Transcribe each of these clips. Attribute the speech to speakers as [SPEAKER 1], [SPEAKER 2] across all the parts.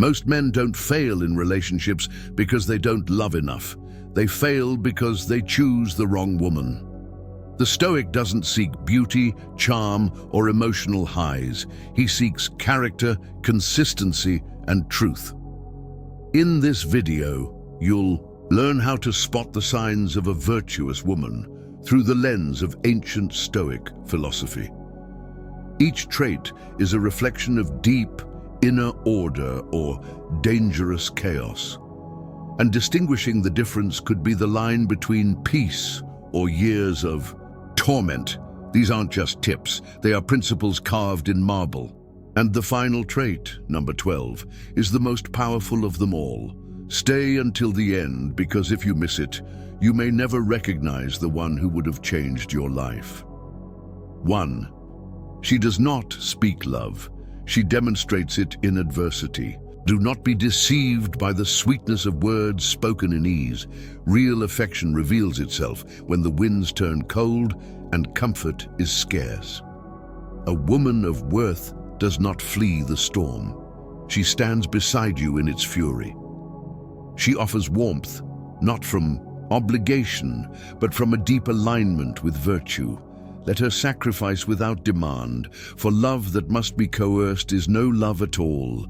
[SPEAKER 1] Most men don't fail in relationships because they don't love enough. They fail because they choose the wrong woman. The Stoic doesn't seek beauty, charm, or emotional highs. He seeks character, consistency, and truth. In this video, you'll learn how to spot the signs of a virtuous woman through the lens of ancient Stoic philosophy. Each trait is a reflection of deep, inner order or dangerous chaos. And distinguishing the difference could be the line between peace or years of torment. These aren't just tips, they are principles carved in marble. And the final trait, number 12, is the most powerful of them all. Stay until the end, because if you miss it, you may never recognize the one who would have changed your life. 1. She does not speak love. She demonstrates it in adversity. Do not be deceived by the sweetness of words spoken in ease. Real affection reveals itself when the winds turn cold and comfort is scarce. A woman of worth does not flee the storm. She stands beside you in its fury. She offers warmth, not from obligation, but from a deep alignment with virtue. Let her sacrifice without demand, for love that must be coerced is no love at all.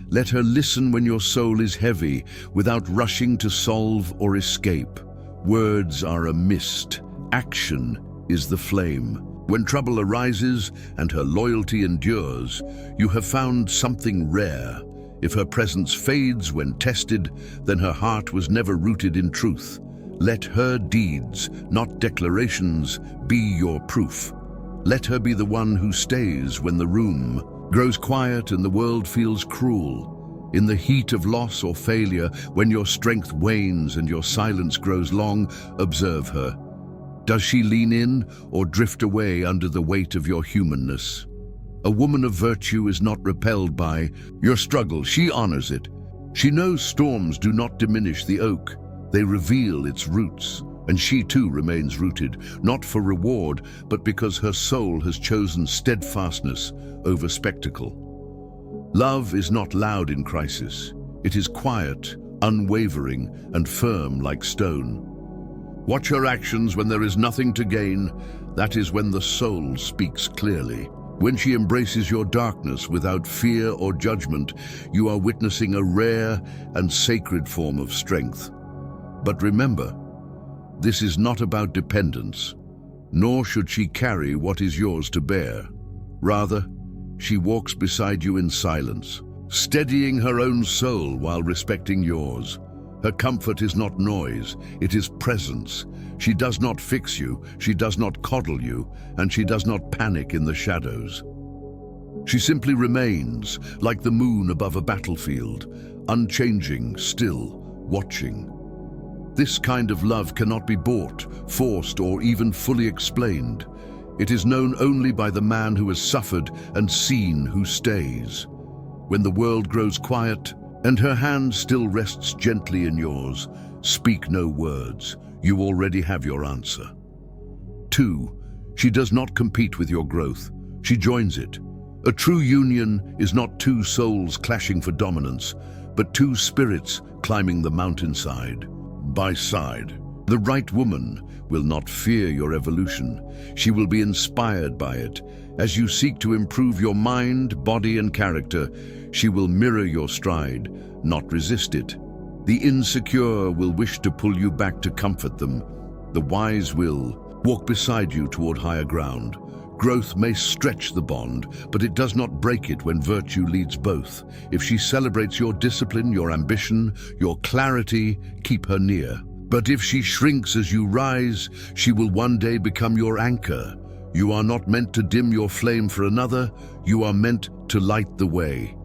[SPEAKER 1] Let her listen when your soul is heavy, without rushing to solve or escape. Words are a mist. Action is the flame. When trouble arises and her loyalty endures, you have found something rare. If her presence fades when tested, then her heart was never rooted in truth. Let her deeds, not declarations, be your proof. Let her be the one who stays when the room grows quiet and the world feels cruel. In the heat of loss or failure, when your strength wanes and your silence grows long, observe her. Does she lean in or drift away under the weight of your humanness? A woman of virtue is not repelled by your struggle. She honors it. She knows storms do not diminish the oak. They reveal its roots, and she too remains rooted, not for reward, but because her soul has chosen steadfastness over spectacle. Love is not loud in crisis. It is quiet, unwavering, and firm like stone. Watch her actions when there is nothing to gain. That is when the soul speaks clearly. When she embraces your darkness without fear or judgment, you are witnessing a rare and sacred form of strength. But remember, this is not about dependence, nor should she carry what is yours to bear. Rather, she walks beside you in silence, steadying her own soul while respecting yours. Her comfort is not noise, it is presence. She does not fix you, she does not coddle you, and she does not panic in the shadows. She simply remains, like the moon above a battlefield, unchanging, still, watching. This kind of love cannot be bought, forced, or even fully explained. It is known only by the man who has suffered and seen who stays. When the world grows quiet and her hand still rests gently in yours, speak no words. You already have your answer. 2. She does not compete with your growth. She joins it. A true union is not two souls clashing for dominance, but two spirits climbing the mountainside by side. The right woman will not fear your evolution. She will be inspired by it. As you seek to improve your mind, body, and character, she will mirror your stride, not resist it. The insecure will wish to pull you back to comfort them. The wise will walk beside you toward higher ground. Growth may stretch the bond, but it does not break it when virtue leads both. If she celebrates your discipline, your ambition, your clarity, keep her near. But if she shrinks as you rise, she will one day become your anchor. You are not meant to dim your flame for another, you are meant to light the way.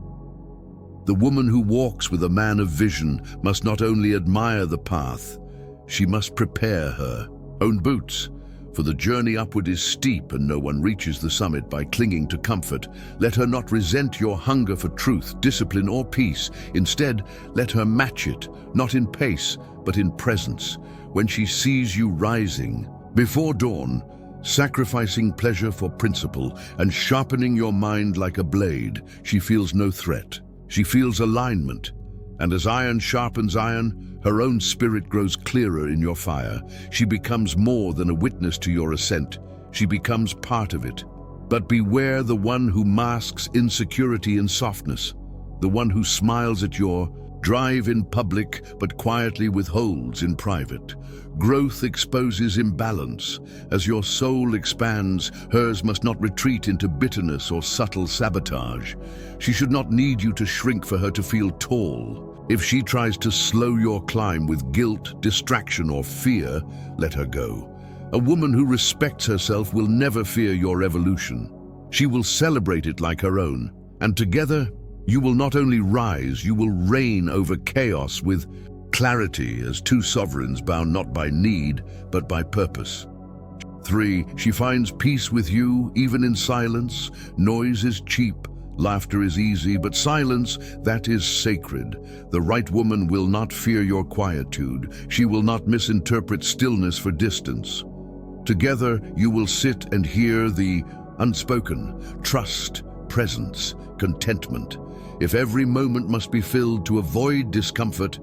[SPEAKER 1] The woman who walks with a man of vision must not only admire the path, she must prepare her own boots. For the journey upward is steep and no one reaches the summit by clinging to comfort. Let her not resent your hunger for truth, discipline, or peace. Instead, let her match it, not in pace, but in presence. When she sees you rising before dawn, sacrificing pleasure for principle and sharpening your mind like a blade, she feels no threat. She feels alignment, and as iron sharpens iron, her own spirit grows clearer in your fire. She becomes more than a witness to your ascent. She becomes part of it. But beware the one who masks insecurity in softness, the one who smiles at your drive in public but quietly withholds in private. Growth exposes imbalance. As your soul expands, hers must not retreat into bitterness or subtle sabotage. She should not need you to shrink for her to feel tall. If she tries to slow your climb with guilt, distraction, or fear, let her go. A woman who respects herself will never fear your evolution. She will celebrate it like her own, and together, you will not only rise, you will reign over chaos with clarity as two sovereigns bound not by need, but by purpose. 3. She finds peace with you, even in silence. Noise is cheap, laughter is easy, but silence, that is sacred. The right woman will not fear your quietude. She will not misinterpret stillness for distance. Together, you will sit and hear the unspoken, trust, presence, contentment. If every moment must be filled to avoid discomfort,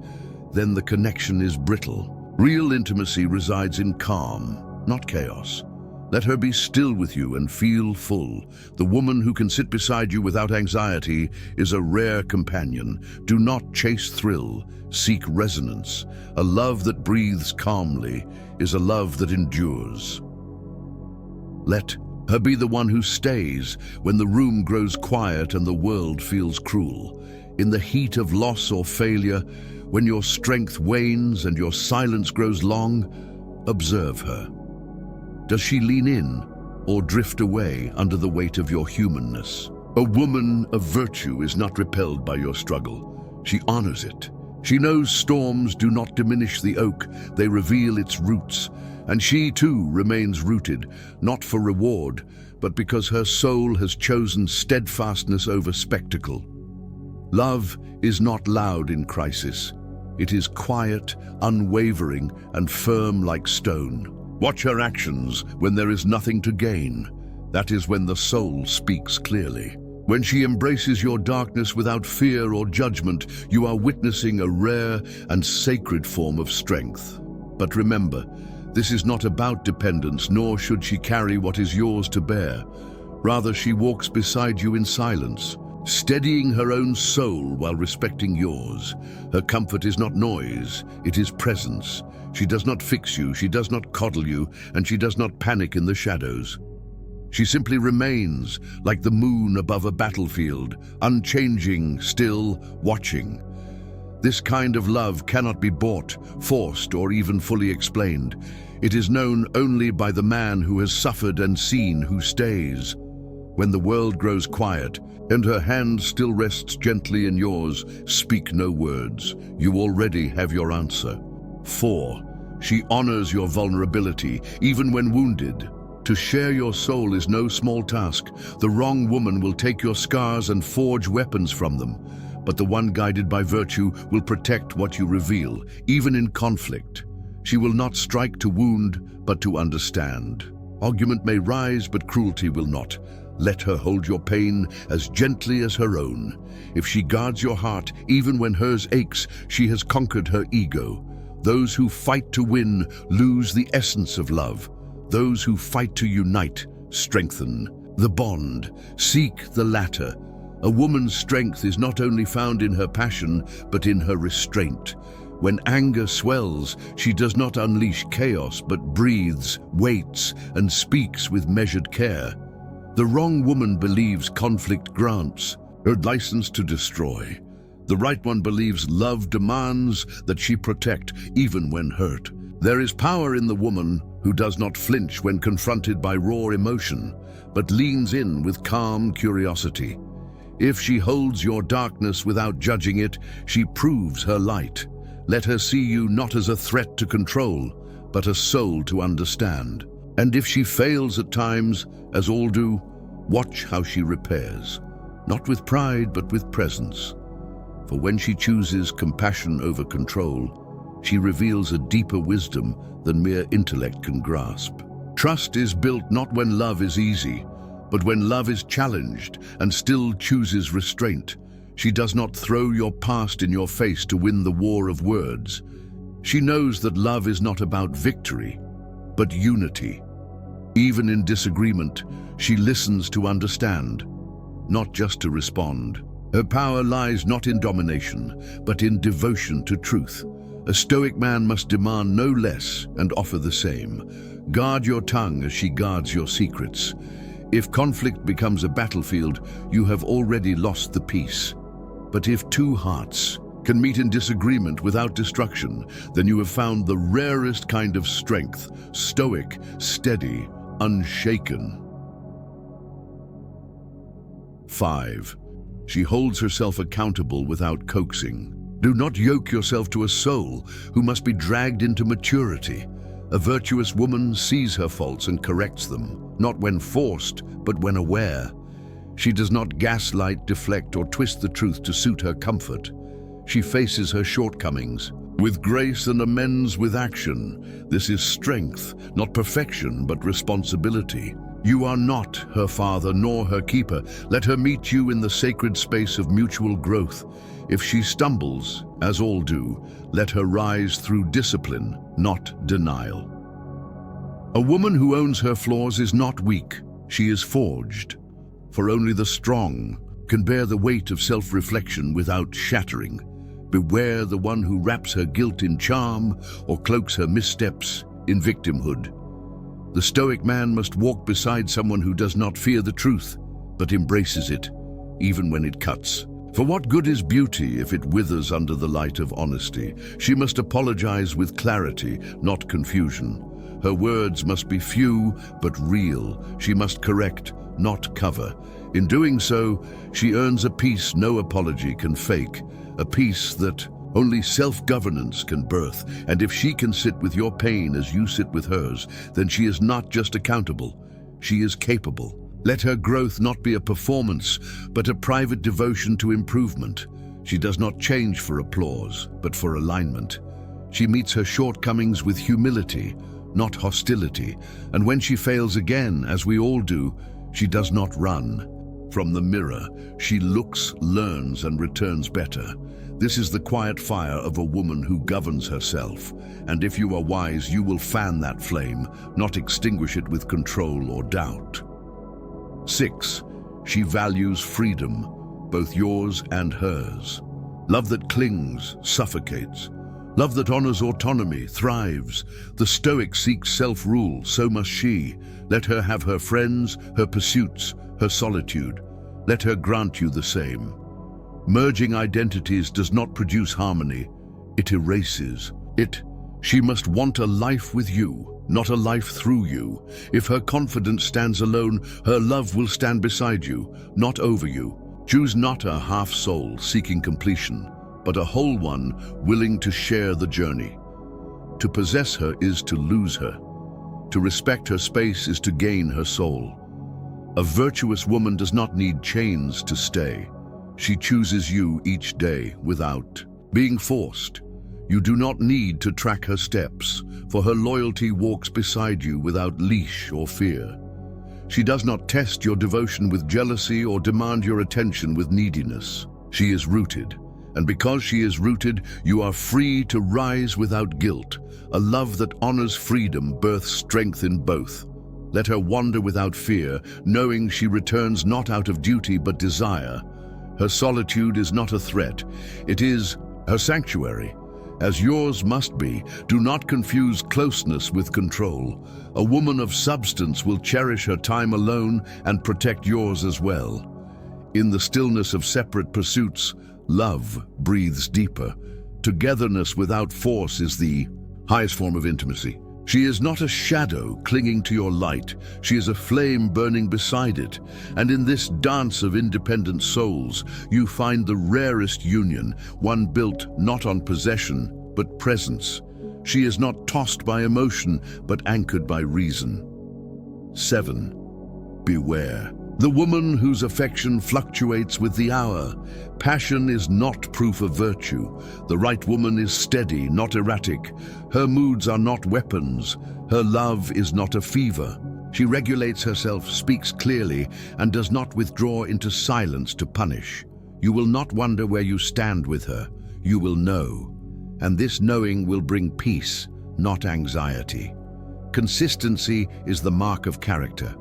[SPEAKER 1] then the connection is brittle. Real intimacy resides in calm, not chaos. Let her be still with you and feel full. The woman who can sit beside you without anxiety is a rare companion. Do not chase thrill, seek resonance. A love that breathes calmly is a love that endures. Let her be the one who stays when the room grows quiet and the world feels cruel. In the heat of loss or failure, when your strength wanes and your silence grows long, observe her. Does she lean in or drift away under the weight of your humanness? A woman of virtue is not repelled by your struggle. She honors it. She knows storms do not diminish the oak, they reveal its roots. And she too remains rooted, not for reward, but because her soul has chosen steadfastness over spectacle. Love is not loud in crisis. It is quiet, unwavering, and firm like stone. Watch her actions when there is nothing to gain. That is when the soul speaks clearly. When she embraces your darkness without fear or judgment, you are witnessing a rare and sacred form of strength. But remember, this is not about dependence, nor should she carry what is yours to bear. Rather, she walks beside you in silence, steadying her own soul while respecting yours. Her comfort is not noise, it is presence. She does not fix you, she does not coddle you, and she does not panic in the shadows. She simply remains, like the moon above a battlefield, unchanging, still, watching. This kind of love cannot be bought, forced, or even fully explained. It is known only by the man who has suffered and seen, who stays. When the world grows quiet, and her hand still rests gently in yours, speak no words. You already have your answer. 4. She honors your vulnerability, even when wounded. To share your soul is no small task. The wrong woman will take your scars and forge weapons from them. But the one guided by virtue will protect what you reveal, even in conflict. She will not strike to wound, but to understand. Argument may rise, but cruelty will not. Let her hold your pain as gently as her own. If she guards your heart, even when hers aches, she has conquered her ego. Those who fight to win lose the essence of love. Those who fight to unite strengthen the bond. Seek the latter. A woman's strength is not only found in her passion, but in her restraint. When anger swells, she does not unleash chaos, but breathes, waits, and speaks with measured care. The wrong woman believes conflict grants her license to destroy. The right one believes love demands that she protect, even when hurt. There is power in the woman who does not flinch when confronted by raw emotion, but leans in with calm curiosity. If she holds your darkness without judging it, she proves her light. Let her see you not as a threat to control, but a soul to understand. And if she fails at times, as all do, watch how she repairs, not with pride, but with presence. For when she chooses compassion over control, she reveals a deeper wisdom than mere intellect can grasp. Trust is built not when love is easy, but when love is challenged and still chooses restraint. She does not throw your past in your face to win the war of words. She knows that love is not about victory, but unity. Even in disagreement, she listens to understand, not just to respond. Her power lies not in domination, but in devotion to truth. A Stoic man must demand no less and offer the same. Guard your tongue as she guards your secrets. If conflict becomes a battlefield, you have already lost the peace. But if two hearts can meet in disagreement without destruction, then you have found the rarest kind of strength, stoic, steady, unshaken. 5. She holds herself accountable without coaxing. Do not yoke yourself to a soul who must be dragged into maturity. A virtuous woman sees her faults and corrects them, not when forced, but when aware. She does not gaslight, deflect, or twist the truth to suit her comfort. She faces her shortcomings with grace and amends with action. This is strength, not perfection, but responsibility. You are not her father nor her keeper. Let her meet you in the sacred space of mutual growth. If she stumbles, as all do, let her rise through discipline, not denial. A woman who owns her flaws is not weak, she is forged. For only the strong can bear the weight of self-reflection without shattering. Beware the one who wraps her guilt in charm or cloaks her missteps in victimhood. The Stoic man must walk beside someone who does not fear the truth, but embraces it, even when it cuts. For what good is beauty if it withers under the light of honesty? She must apologize with clarity, not confusion. Her words must be few, but real. She must correct, not cover. In doing so, she earns a peace no apology can fake, a peace that only self-governance can birth. And if she can sit with your pain as you sit with hers, then she is not just accountable, she is capable. Let her growth not be a performance, but a private devotion to improvement. She does not change for applause, but for alignment. She meets her shortcomings with humility, not hostility. And when she fails again, as we all do, she does not run from the mirror. She looks, learns, and returns better. This is the quiet fire of a woman who governs herself. And if you are wise, you will fan that flame, not extinguish it with control or doubt. 6. She values freedom, both yours and hers. Love that clings suffocates. Love that honors autonomy thrives. The Stoic seeks self-rule, so must she. Let her have her friends, her pursuits, her solitude. Let her grant you the same. Merging identities does not produce harmony. It erases. She must want a life with you, not a life through you. If her confidence stands alone, her love will stand beside you, not over you. Choose not a half soul seeking completion, but a whole one willing to share the journey. To possess her is to lose her. To respect her space is to gain her soul. A virtuous woman does not need chains to stay. She chooses you each day without being forced. You do not need to track her steps, for her loyalty walks beside you without leash or fear. She does not test your devotion with jealousy or demand your attention with neediness. She is rooted, and because she is rooted, you are free to rise without guilt. A love that honors freedom births strength in both. Let her wander without fear, knowing she returns not out of duty but desire. Her solitude is not a threat, it is her sanctuary. As yours must be, do not confuse closeness with control. A woman of substance will cherish her time alone and protect yours as well. In the stillness of separate pursuits, love breathes deeper. Togetherness without force is the highest form of intimacy. She is not a shadow clinging to your light. She is a flame burning beside it. And in this dance of independent souls, you find the rarest union, one built not on possession, but presence. She is not tossed by emotion, but anchored by reason. 7. Beware. The woman whose affection fluctuates with the hour. Passion is not proof of virtue. The right woman is steady, not erratic. Her moods are not weapons. Her love is not a fever. She regulates herself, speaks clearly, and does not withdraw into silence to punish. You will not wonder where you stand with her. You will know. And this knowing will bring peace, not anxiety. Consistency is the mark of character.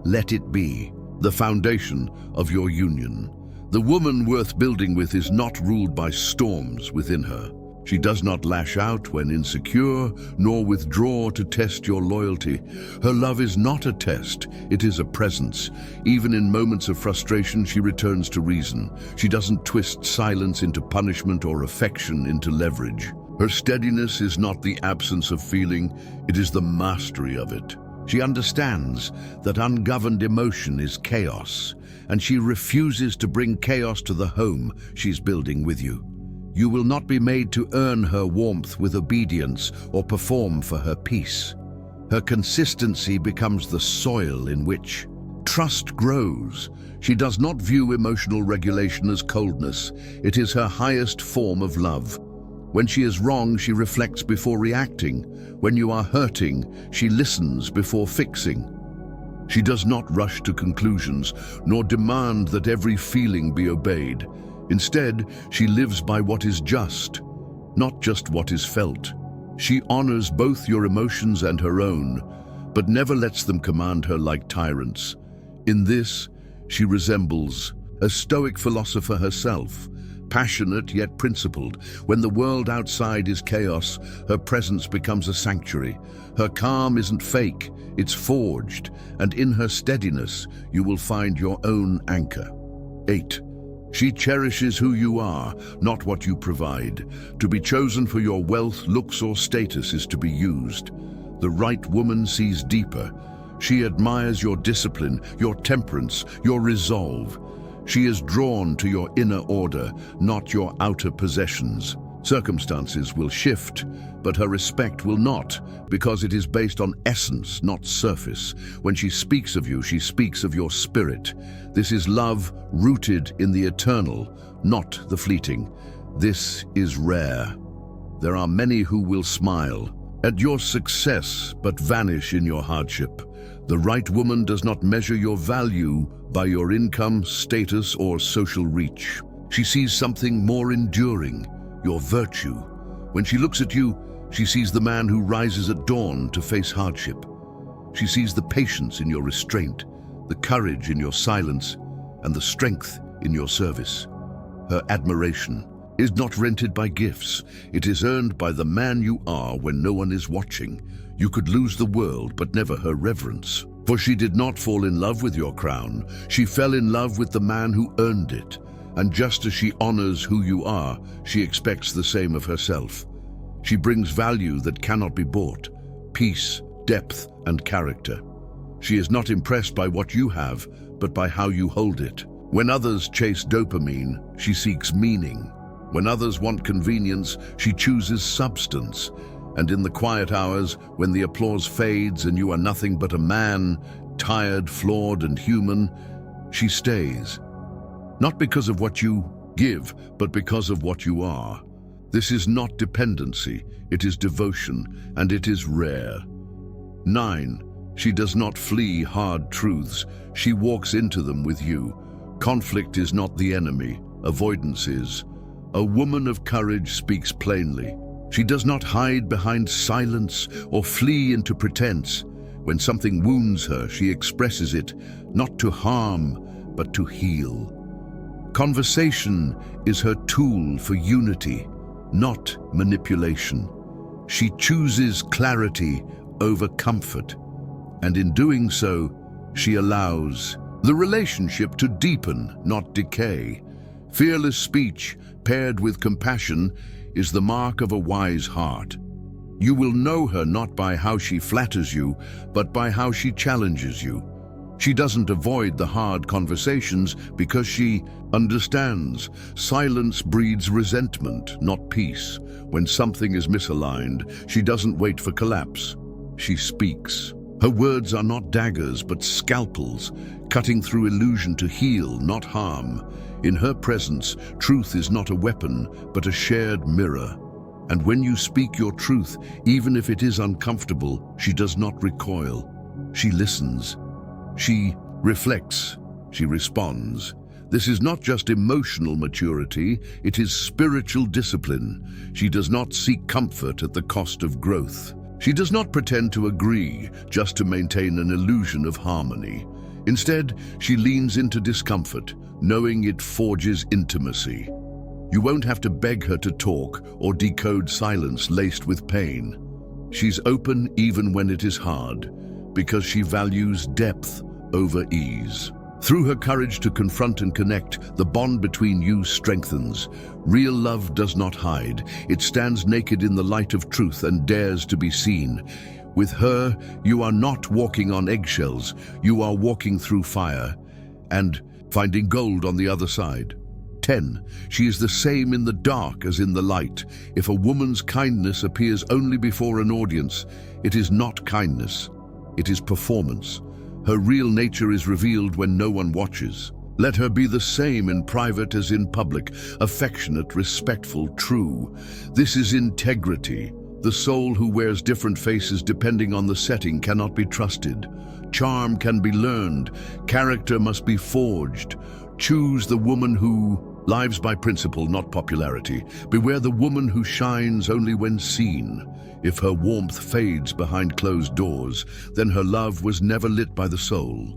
[SPEAKER 1] Let it be the foundation of your union. The woman worth building with is not ruled by storms within her. She does not lash out when insecure, nor withdraw to test your loyalty. Her love is not a test, it is a presence. Even in moments of frustration, she returns to reason. She doesn't twist silence into punishment or affection into leverage. Her steadiness is not the absence of feeling, it is the mastery of it. She understands that ungoverned emotion is chaos, and she refuses to bring chaos to the home she's building with you. You will not be made to earn her warmth with obedience or perform for her peace. Her consistency becomes the soil in which trust grows. She does not view emotional regulation as coldness. It is her highest form of love. When she is wrong, she reflects before reacting. When you are hurting, she listens before fixing. She does not rush to conclusions, nor demand that every feeling be obeyed. Instead, she lives by what is just, not just what is felt. She honors both your emotions and her own, but never lets them command her like tyrants. In this, she resembles a Stoic philosopher herself, passionate yet principled. When the world outside is chaos, her presence becomes a sanctuary. Her calm isn't fake, it's forged, and in her steadiness, you will find your own anchor. 8. She cherishes who you are, not what you provide. To be chosen for your wealth, looks, or status is to be used. The right woman sees deeper. She admires your discipline, your temperance, your resolve. She is drawn to your inner order, not your outer possessions. Circumstances will shift, but her respect will not, because it is based on essence, not surface. When she speaks of you, she speaks of your spirit. This is love rooted in the eternal, not the fleeting. This is rare. There are many who will smile at your success, but vanish in your hardship. The right woman does not measure your value by your income, status, or social reach. She sees something more enduring, your virtue. When she looks at you, she sees the man who rises at dawn to face hardship. She sees the patience in your restraint, the courage in your silence, and the strength in your service. Her admiration is not rented by gifts. It is earned by the man you are when no one is watching. You could lose the world, but never her reverence. For she did not fall in love with your crown. She fell in love with the man who earned it. And just as she honors who you are, she expects the same of herself. She brings value that cannot be bought, peace, depth, and character. She is not impressed by what you have, but by how you hold it. When others chase dopamine, she seeks meaning. When others want convenience, she chooses substance. And in the quiet hours, when the applause fades and you are nothing but a man, tired, flawed, and human, she stays. Not because of what you give, but because of what you are. This is not dependency, it is devotion, and it is rare. 9. She does not flee hard truths, she walks into them with you. Conflict is not the enemy, avoidance is. A woman of courage speaks plainly. She does not hide behind silence or flee into pretense. When something wounds her, she expresses it, not to harm, but to heal. Conversation is her tool for unity, not manipulation. She chooses clarity over comfort, and in doing so, she allows the relationship to deepen, not decay. Fearless speech, paired with compassion, is the mark of a wise heart. You will know her not by how she flatters you, but by how she challenges you. She doesn't avoid the hard conversations because she understands. Silence breeds resentment, not peace. When something is misaligned, she doesn't wait for collapse. She speaks. Her words are not daggers, but scalpels, cutting through illusion to heal, not harm. In her presence, truth is not a weapon, but a shared mirror. And when you speak your truth, even if it is uncomfortable, she does not recoil. She listens. She reflects. She responds. This is not just emotional maturity, it is spiritual discipline. She does not seek comfort at the cost of growth. She does not pretend to agree just to maintain an illusion of harmony. Instead, she leans into discomfort, knowing it forges intimacy. You won't have to beg her to talk or decode silence laced with pain. She's open even when it is hard, because she values depth over ease. Through her courage to confront and connect, the bond between you strengthens. Real love does not hide. It stands naked in the light of truth and dares to be seen. With her, you are not walking on eggshells. You are walking through fire and finding gold on the other side. 10. She is the same in the dark as in the light. If a woman's kindness appears only before an audience, it is not kindness. It is performance. Her real nature is revealed when no one watches. Let her be the same in private as in public, affectionate, respectful, true. This is integrity. The soul who wears different faces depending on the setting cannot be trusted. Charm can be learned. Character must be forged. Choose the woman who lives by principle, not popularity. Beware the woman who shines only when seen. If her warmth fades behind closed doors, then her love was never lit by the soul.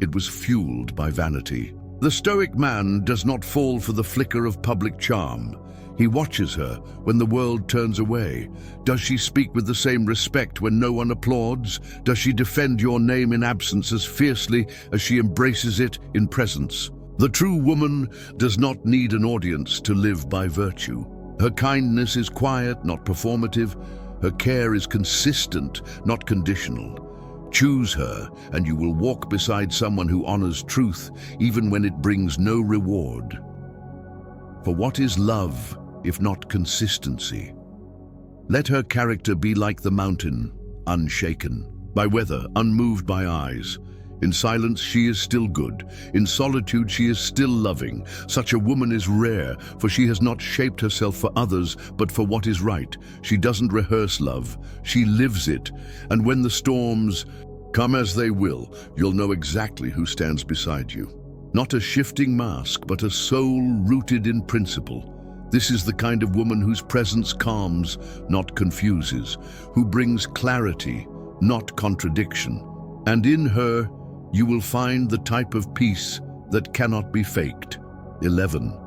[SPEAKER 1] It was fueled by vanity. The Stoic man does not fall for the flicker of public charm. He watches her when the world turns away. Does she speak with the same respect when no one applauds? Does she defend your name in absence as fiercely as she embraces it in presence? The true woman does not need an audience to live by virtue. Her kindness is quiet, not performative. Her care is consistent, not conditional. Choose her, and you will walk beside someone who honors truth, even when it brings no reward. For what is love, if not consistency? Let her character be like the mountain, unshaken by weather, unmoved by eyes. In silence, she is still good. In solitude, she is still loving. Such a woman is rare, for she has not shaped herself for others, but for what is right. She doesn't rehearse love. She lives it. And when the storms come as they will, you'll know exactly who stands beside you. Not a shifting mask, but a soul rooted in principle. This is the kind of woman whose presence calms, not confuses, who brings clarity, not contradiction. And in her, you will find the type of peace that cannot be faked. 11.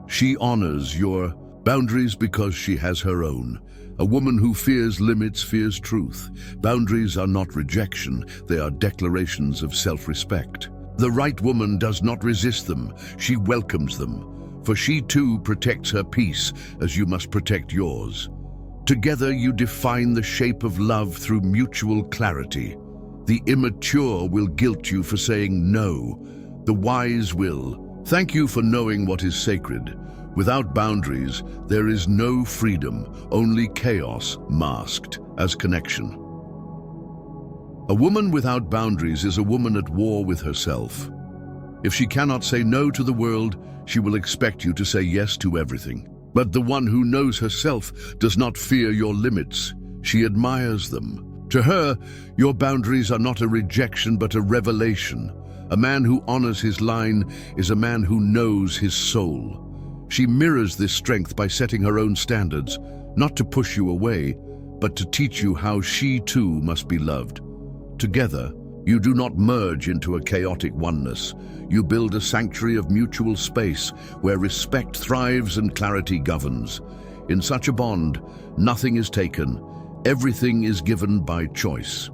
[SPEAKER 1] She honors your boundaries because she has her own. A woman who fears limits fears truth. Boundaries are not rejection, they are declarations of self-respect. The right woman does not resist them, she welcomes them. For she too protects her peace as you must protect yours. Together you define the shape of love through mutual clarity. The immature will guilt you for saying no. The wise will. Thank you for knowing what is sacred. Without boundaries, there is no freedom, only chaos masked as connection. A woman without boundaries is a woman at war with herself. If she cannot say no to the world, she will expect you to say yes to everything. But the one who knows herself does not fear your limits. She admires them. To her, your boundaries are not a rejection but a revelation. A man who honors his line is a man who knows his soul. She mirrors this strength by setting her own standards, not to push you away, but to teach you how she too must be loved. Together, you do not merge into a chaotic oneness. You build a sanctuary of mutual space where respect thrives and clarity governs. In such a bond, nothing is taken. Everything is given by choice.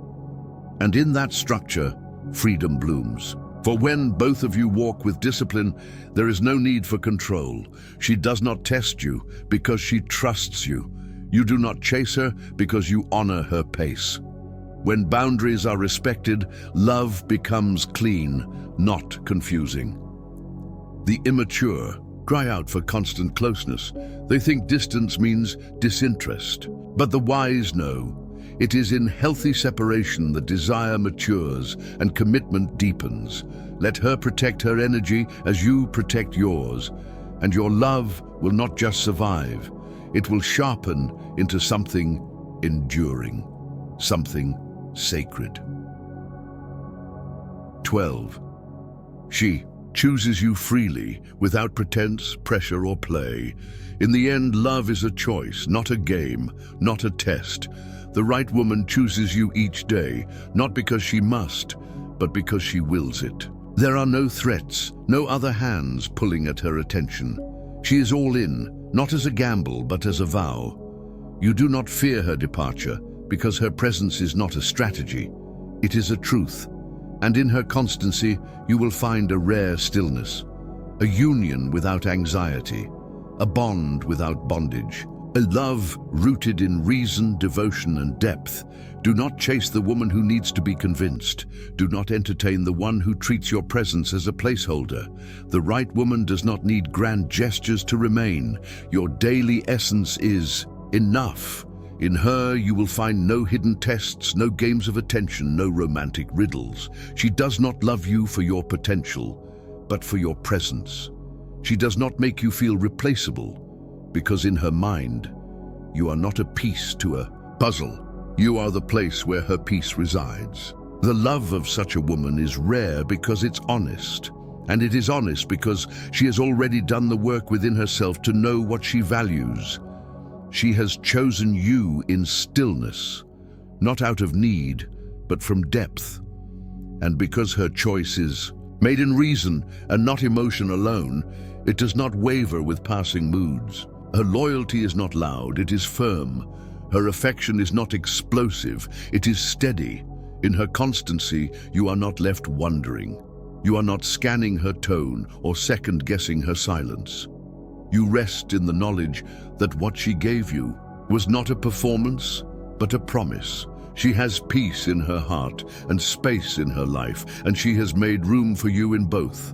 [SPEAKER 1] And in that structure, freedom blooms. For when both of you walk with discipline, there is no need for control. She does not test you because she trusts you. You do not chase her because you honor her pace. When boundaries are respected, love becomes clean, not confusing. The immature cry out for constant closeness. They think distance means disinterest. But the wise know it is in healthy separation that desire matures and commitment deepens. Let her protect her energy as you protect yours, and your love will not just survive, it will sharpen into something enduring, something sacred. 12. She chooses you freely, without pretense, pressure, or play. In the end, love is a choice, not a game, not a test. The right woman chooses you each day, not because she must, but because she wills it. There are no threats, no other hands pulling at her attention. She is all in, not as a gamble, but as a vow. You do not fear her departure, because her presence is not a strategy. It is a truth. And in her constancy, you will find a rare stillness, a union without anxiety, a bond without bondage, a love rooted in reason, devotion, and depth. Do not chase the woman who needs to be convinced. Do not entertain the one who treats your presence as a placeholder. The right woman does not need grand gestures to remain. Your daily essence is enough. In her, you will find no hidden tests, no games of attention, no romantic riddles. She does not love you for your potential, but for your presence. She does not make you feel replaceable, because in her mind, you are not a piece to a puzzle. You are the place where her peace resides. The love of such a woman is rare because it's honest. And it is honest because she has already done the work within herself to know what she values. She has chosen you in stillness, not out of need, but from depth. And because her choice is made in reason and not emotion alone, it does not waver with passing moods. Her loyalty is not loud, it is firm. Her affection is not explosive, it is steady. In her constancy, you are not left wondering. You are not scanning her tone or second-guessing her silence. You rest in the knowledge that what she gave you was not a performance, but a promise. She has peace in her heart and space in her life, and she has made room for you in both.